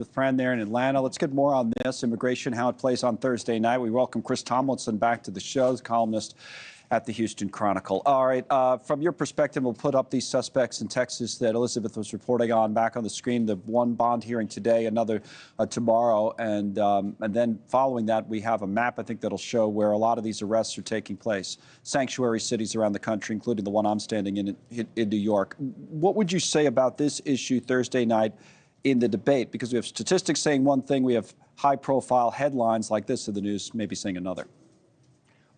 with Fran there in Atlanta. Let's get more on this, immigration, how it plays on Thursday night. We welcome Chris Tomlinson back to the show, columnist at the Houston Chronicle. All right, from your perspective, we'll put up these suspects in Texas that Elizabeth was reporting on back on the screen. The one bond hearing today, another tomorrow, and then following that, we have a map, I think, that'll show where a lot of these arrests are taking place. Sanctuary cities around the country, including the one I'm standing in New York. What would you say about this issue Thursday night in the debate? Because we have statistics saying one thing, we have high-profile headlines like this in the news maybe saying another.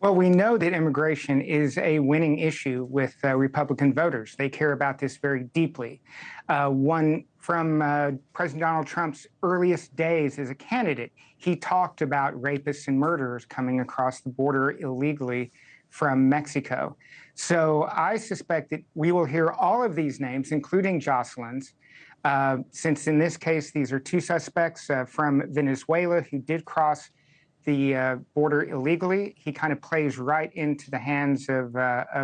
Well, we know that immigration is a winning issue with Republican voters. They care about this very deeply. One from President Donald Trump's earliest days as a candidate, he talked about rapists and murderers coming across the border illegally from Mexico. So I suspect that we will hear all of these names, including Jocelyn's, since in this case, these are two suspects from Venezuela who did cross the border illegally. He kind of plays right into the hands of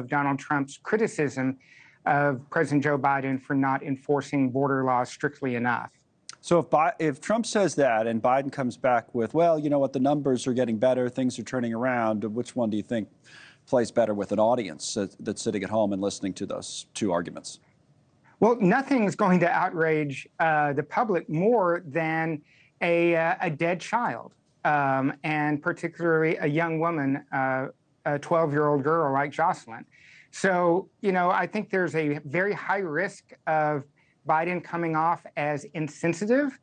Donald Trump's criticism of President Joe Biden for not enforcing border laws strictly enough. So if Trump says that and Biden comes back with, well, you know what, the numbers are getting better, things are turning around, which one do you think plays better with an audience that's sitting at home and listening to those two arguments? Well, nothing's going to outrage the public more than a dead child. And particularly a young woman, a 12-year-old girl like Jocelyn. So, you know, I think there's a very high risk of Biden coming off as insensitive,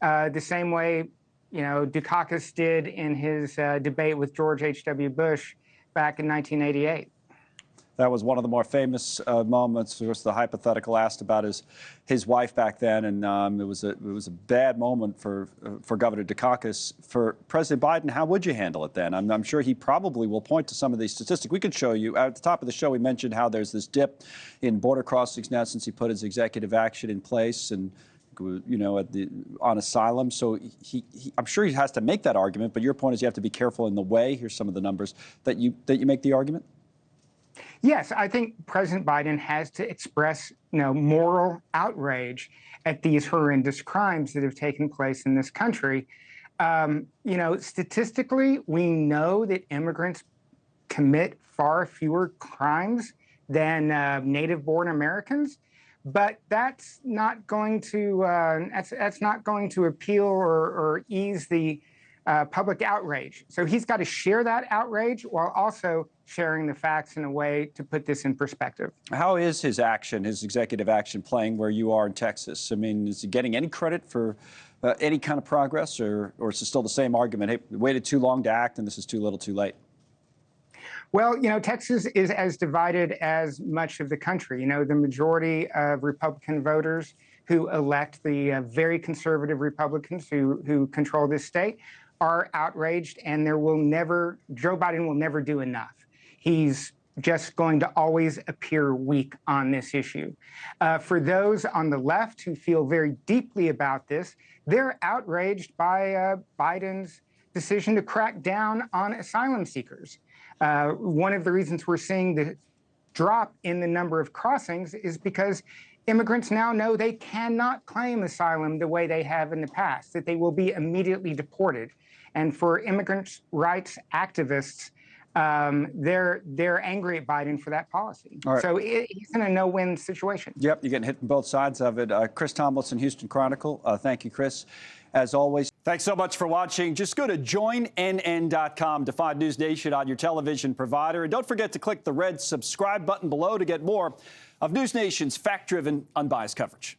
the same way, you know, Dukakis did in his debate with George H.W. Bush back in 1988. That was one of the more famous moments. Of course, the hypothetical asked about his wife back then, and it was a bad moment for Governor Dukakis. For President Biden, how would you handle it then? I'm sure he probably will point to some of these statistics. We could show you at the top of the show. We mentioned how there's this dip in border crossings now since he put his executive action in place, and you know, on asylum. So I'm sure he has to make that argument. But your point is you have to be careful in the way. Here's some of the numbers that you make the argument. Yes, I think President Biden has to express, you know, moral outrage at these horrendous crimes that have taken place in this country. You know, statistically, we know that immigrants commit far fewer crimes than native-born Americans, but that's not going to that's not going to appeal or ease the public outrage. So he's got to share that outrage while also sharing the facts in a way to put this in perspective. How is his action, his executive action, playing where you are in Texas? I mean, is he getting any credit for any kind of progress, or is it still the same argument? Hey, we waited too long to act, and this is too little too late? Well, you know, Texas is as divided as much of the country. You know, the majority of Republican voters who elect the very conservative Republicans who control this state are outraged, and Joe Biden will never do enough. He's just going to always appear weak on this issue. For those on the left who feel very deeply about this, they're outraged by Biden's decision to crack down on asylum seekers. One of the reasons we're seeing the drop in the number of crossings is because immigrants now know they cannot claim asylum the way they have in the past, that they will be immediately deported. And for immigrant rights activists, they're angry at Biden for that policy. Right. So he's in a no-win situation. Yep, you're getting hit from both sides of it. Chris Tomlinson, Houston Chronicle. Thank you, Chris. As always, thanks so much for watching. Just go to joinnn.com to find NewsNation on your television provider. And don't forget to click the red subscribe button below to get more of NewsNation's fact-driven, unbiased coverage.